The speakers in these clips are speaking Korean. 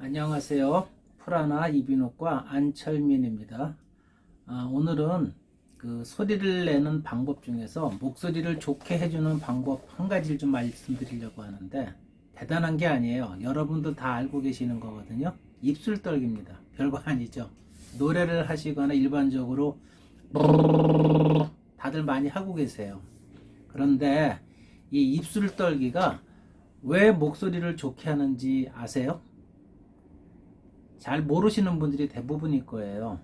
안녕하세요. 프라나 이비인후과 안철민입니다. 오늘은 그 소리를 내는 방법 중에서 목소리를 좋게 해주는 방법 한 가지를 좀 말씀드리려고 하는데, 대단한 게 아니에요. 여러분도 다 알고 계시는 거거든요. 입술 떨기입니다. 별거 아니죠. 노래를 하시거나 일반적으로 다들 많이 하고 계세요. 그런데 이 입술 떨기가 왜 목소리를 좋게 하는지 아세요? 잘 모르시는 분들이 대부분일 거예요.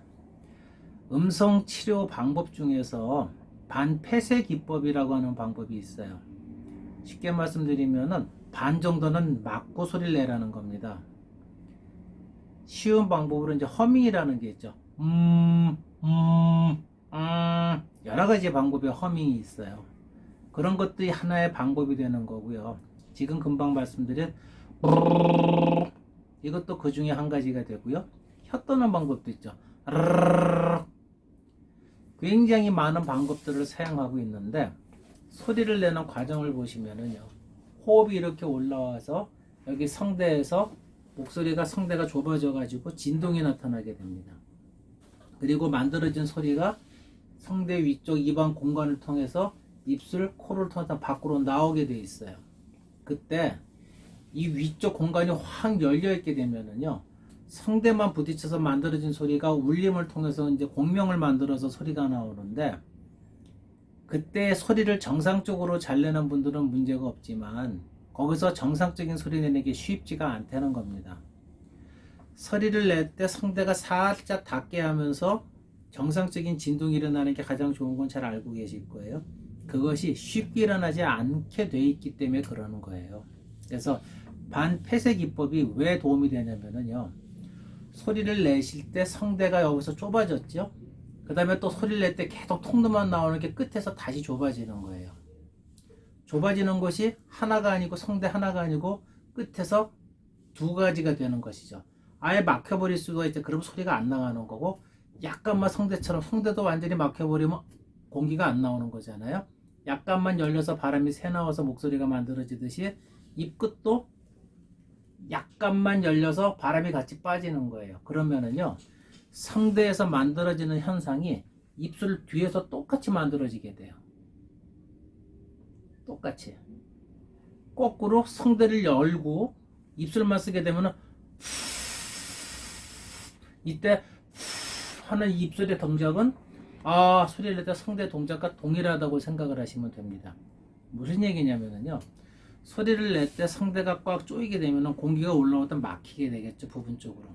음성 치료 방법 중에서 반폐쇄 기법이라고 하는 방법이 있어요. 쉽게 말씀드리면은 반 정도는 막고 소리를 내라는 겁니다. 쉬운 방법으로 이제 허밍이라는 게 있죠. 여러 가지 방법의 허밍이 있어요. 그런 것들이 하나의 방법이 되는 거고요. 지금 금방 말씀드린 이것도 그 중에 한 가지가 되고요. 혀 떠는 방법도 있죠. 굉장히 많은 방법들을 사용하고 있는데, 소리를 내는 과정을 보시면은요, 호흡이 이렇게 올라와서 여기 성대에서 성대가 좁아져 가지고 진동이 나타나게 됩니다. 그리고 만들어진 소리가 성대 위쪽 입안 공간을 통해서 입술, 코를 통해서 밖으로 나오게 돼 있어요. 그때 이 위쪽 공간이 확 열려 있게 되면은요, 성대만 부딪혀서 만들어진 소리가 울림을 통해서 이제 공명을 만들어서 소리가 나오는데, 그때 소리를 정상적으로 잘 내는 분들은 문제가 없지만 거기서 정상적인 소리 내는 게 쉽지가 않다는 겁니다. 소리를 낼 때 성대가 살짝 닫게 하면서 정상적인 진동이 일어나는 게 가장 좋은 건 잘 알고 계실 거예요. 그것이 쉽게 일어나지 않게 돼 있기 때문에 그러는 거예요. 그래서 반폐쇄 기법이 왜 도움이 되냐면요, 소리를 내실 때 성대가 여기서 좁아졌죠. 그 다음에 또 소리를 낼 때 계속 통로만 나오는 게 끝에서 다시 좁아지는 거예요. 좁아지는 것이 하나가 아니고, 성대 하나가 아니고 끝에서 두 가지가 되는 것이죠. 아예 막혀버릴 수가 있죠. 그럼 소리가 안 나가는 거고, 약간만 성대처럼, 성대도 완전히 막혀버리면 공기가 안 나오는 거잖아요. 약간만 열려서 바람이 새 나와서 목소리가 만들어지듯이 입 끝도 약간만 열려서 바람이 같이 빠지는 거예요. 그러면은요, 성대에서 만들어지는 현상이 입술 뒤에서 똑같이 만들어지게 돼요. 똑같이. 거꾸로 성대를 열고 입술만 쓰게 되면은 이때 하는 입술의 동작은 소리를 낼 때 성대 동작과 동일하다고 생각을 하시면 됩니다. 무슨 얘기냐면요, 소리를 낼 때 성대가 꽉 조이게 되면 공기가 올라오다 막히게 되겠죠. 부분적으로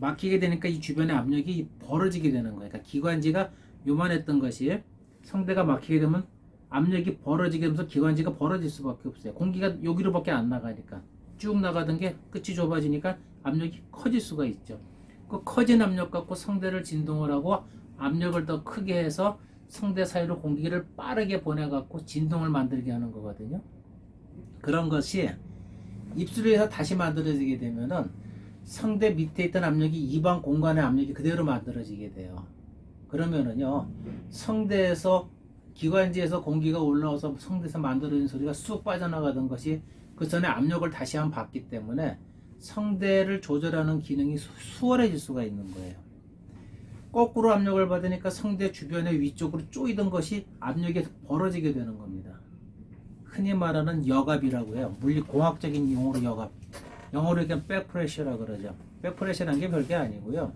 막히게 되니까 이 주변의 압력이 벌어지게 되는 거예요. 그러니까 기관지가 요만했던 것이 성대가 막히게 되면 압력이 벌어지게 되면서 기관지가 벌어질 수밖에 없어요. 공기가 여기로밖에 안 나가니까. 쭉 나가던 게 끝이 좁아지니까 압력이 커질 수가 있죠. 그 커진 압력 갖고 성대를 진동을 하고 압력을 더 크게 해서 성대 사이로 공기를 빠르게 보내갖고 진동을 만들게 하는 거거든요. 그런 것이 입술에서 다시 만들어지게 되면은 성대 밑에 있던 압력이 입안 공간의 압력이 그대로 만들어지게 돼요. 그러면은요, 성대에서 기관지에서 공기가 올라와서 성대에서 만들어진 소리가 쑥 빠져나가던 것이 그 전에 압력을 다시 한번 받기 때문에 성대를 조절하는 기능이 수월해질 수가 있는 거예요. 거꾸로 압력을 받으니까 성대 주변의 위쪽으로 쪼이던 것이 압력이 벌어지게 되는 겁니다. 흔히 말하는 여갑이라고 해요. 물리공학적인 용어로 여갑. 영어로 얘기하면 백프레셔라고 그러죠. 백프레셔라는 게 별게 아니고요,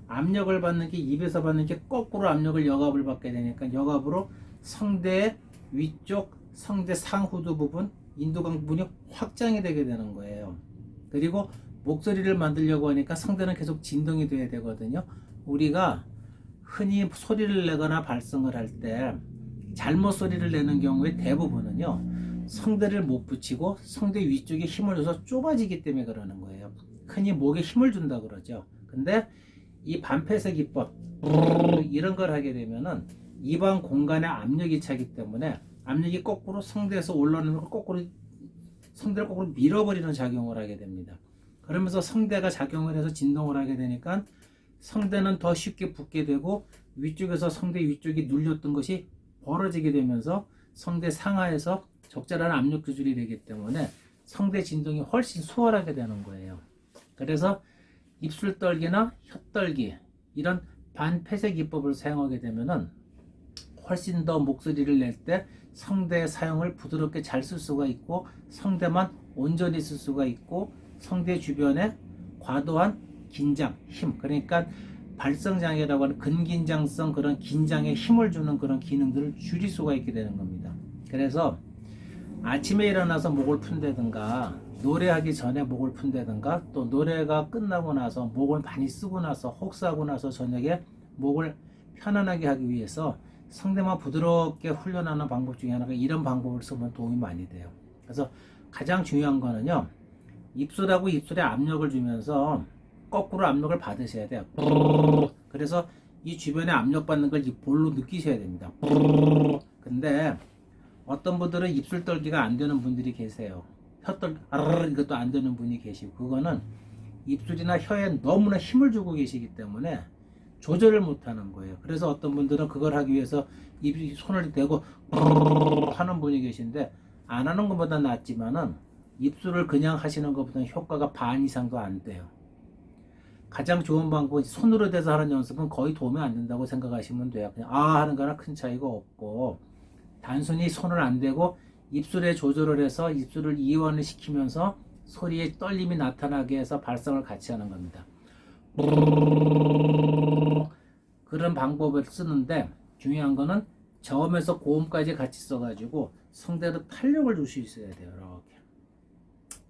압력을 받는 게, 입에서 받는 게 거꾸로 압력을 여갑을 받게 되니까 여갑으로 성대 위쪽, 성대 상후두 부분, 인두강 부분이 확장이 되게 되는 거예요. 그리고 목소리를 만들려고 하니까 성대는 계속 진동이 돼야 되거든요. 우리가 흔히 소리를 내거나 발성을 할 때 잘못 소리를 내는 경우에 대부분은요, 성대를 못 붙이고 성대 위쪽에 힘을 줘서 좁아지기 때문에 그러는 거예요. 흔히 목에 힘을 준다 그러죠. 근데 이 반폐쇄 기법 이런 걸 하게 되면은 입안 공간에 압력이 차기 때문에 압력이 거꾸로 성대에서 올라오는 걸 거꾸로, 성대를 거꾸로 밀어버리는 작용을 하게 됩니다. 그러면서 성대가 작용을 해서 진동을 하게 되니까 성대는 더 쉽게 붙게 되고, 위쪽에서 성대 위쪽이 눌렸던 것이 벌어지게 되면서 성대 상하에서 적절한 압력 조절이 되기 때문에 성대 진동이 훨씬 수월하게 되는 거예요. 그래서 입술 떨기나 혀 떨기 이런 반폐쇄 기법을 사용하게 되면은 훨씬 더 목소리를 낼 때 성대 사용을 부드럽게 잘 쓸 수가 있고 성대만 온전히 쓸 수가 있고 성대 주변에 과도한 긴장, 힘 그러니까 발성장애라고 하는 근긴장성 그런 긴장에 힘을 주는 그런 기능들을 줄일 수가 있게 되는 겁니다. 그래서 아침에 일어나서 목을 푼다든가 노래하기 전에 목을 푼다든가 또 노래가 끝나고 나서 목을 많이 쓰고 나서 혹사하고 나서 저녁에 목을 편안하게 하기 위해서 성대만 부드럽게 훈련하는 방법 중에 하나가 이런 방법을 쓰면 도움이 많이 돼요. 그래서 가장 중요한 거는요, 입술하고 입술에 압력을 주면서 거꾸로 압력을 받으셔야 돼요. 그래서 이 주변에 압력 받는 걸 이 볼로 느끼셔야 됩니다. 근데 어떤 분들은 입술 떨기가 안 되는 분들이 계세요. 혀 떨기 이것도 안 되는 분이 계시고 그거는 입술이나 혀에 너무나 힘을 주고 계시기 때문에 조절을 못 하는 거예요. 그래서 어떤 분들은 그걸 하기 위해서 손을 대고 하는 분이 계신데 안 하는 것보다 낫지만은 입술을 그냥 하시는 것보다는 효과가 반 이상도 안 돼요. 가장 좋은 방법은 손으로 대서 하는 연습은 거의 도움이 안 된다고 생각하시면 돼요. 그냥 하는 거랑 큰 차이가 없고 단순히 손을 안 대고 입술에 조절을 해서 입술을 이완을 시키면서 소리의 떨림이 나타나게 해서 발성을 같이 하는 겁니다. 그런 방법을 쓰는데 중요한 거는 저음에서 고음까지 같이 써가지고 성대로 탄력을 줄 수 있어야 돼요. 이렇게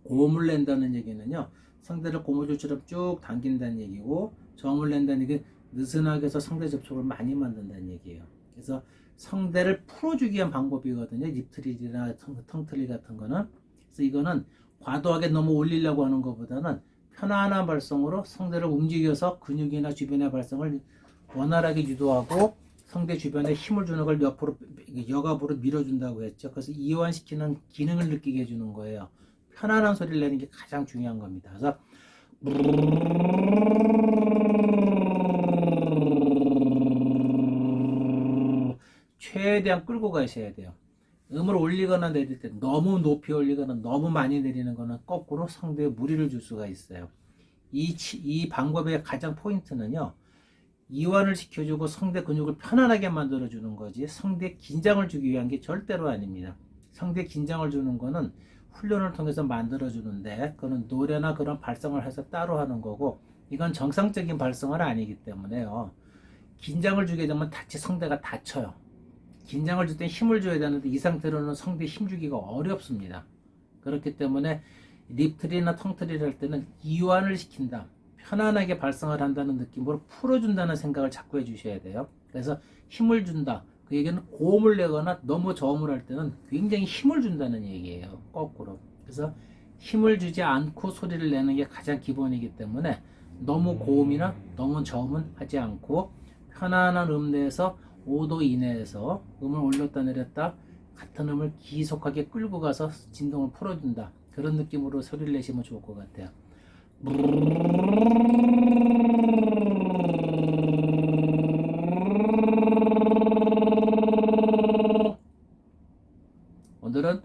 고음을 낸다는 얘기는요, 성대를 고무줄처럼 쭉 당긴다는 얘기고 저음을 낸다는 얘기는 느슨하게 해서 성대 접촉을 많이 만든다는 얘기예요. 그래서 성대를 풀어주기 위한 방법이거든요. 립트릴이나 텅트릴 같은 거는. 그래서 이거는 과도하게 너무 올리려고 하는 것보다는 편안한 발성으로 성대를 움직여서 근육이나 주변의 발성을 원활하게 유도하고 성대 주변에 힘을 주는 걸 옆으로 역압으로 밀어준다고 했죠. 그래서 이완시키는 기능을 느끼게 해주는 거예요. 편안한 소리를 내는 게 가장 중요한 겁니다. 그래서 최대한 끌고 가셔야 돼요. 음을 올리거나 내릴 때 너무 높이 올리거나 너무 많이 내리는 거는 거꾸로 성대에 무리를 줄 수가 있어요. 이 방법의 가장 포인트는요, 이완을 시켜주고 성대 근육을 편안하게 만들어주는 거지 성대 긴장을 주기 위한 게 절대로 아닙니다. 성대 긴장을 주는 거는 훈련을 통해서 만들어주는데 그건 노래나 그런 발성을 해서 따로 하는 거고 이건 정상적인 발성은 아니기 때문에요. 긴장을 주게 되면 성대가 다쳐요. 긴장을 줄 때 힘을 줘야 되는데 이 상태로는 성대 힘 주기가 어렵습니다. 그렇기 때문에 립트리나 텅트리를 할 때는 이완을 시킨다, 편안하게 발성을 한다는 느낌으로 풀어준다는 생각을 자꾸 해주셔야 돼요. 그래서 힘을 준다, 그 얘기는 고음을 내거나 너무 저음을 할 때는 굉장히 힘을 준다는 얘기예요. 거꾸로. 그래서 힘을 주지 않고 소리를 내는 게 가장 기본이기 때문에 너무 고음이나 너무 저음은 하지 않고 편안한 음 내에서 5도 이내에서 음을 올렸다 내렸다 같은 음을 기속하게 끌고 가서 진동을 풀어준다, 그런 느낌으로 소리를 내시면 좋을 것 같아요. 오늘은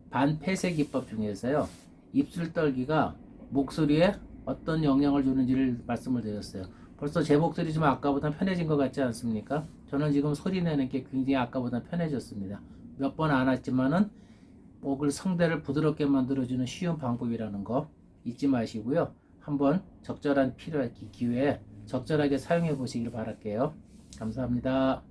반폐쇄 기법 중에서요, 입술 떨기가 목소리에 어떤 영향을 주는지를 말씀을 드렸어요. 벌써 제 목소리 좀 아까보다 편해진 것 같지 않습니까? 저는 지금 소리 내는 게 굉장히 아까보다 편해졌습니다. 몇 번 안 왔지만은 목을 성대를 부드럽게 만들어주는 쉬운 방법이라는 거 잊지 마시고요. 한번 적절한 기회에 적절하게 사용해 보시길 바랄게요. 감사합니다.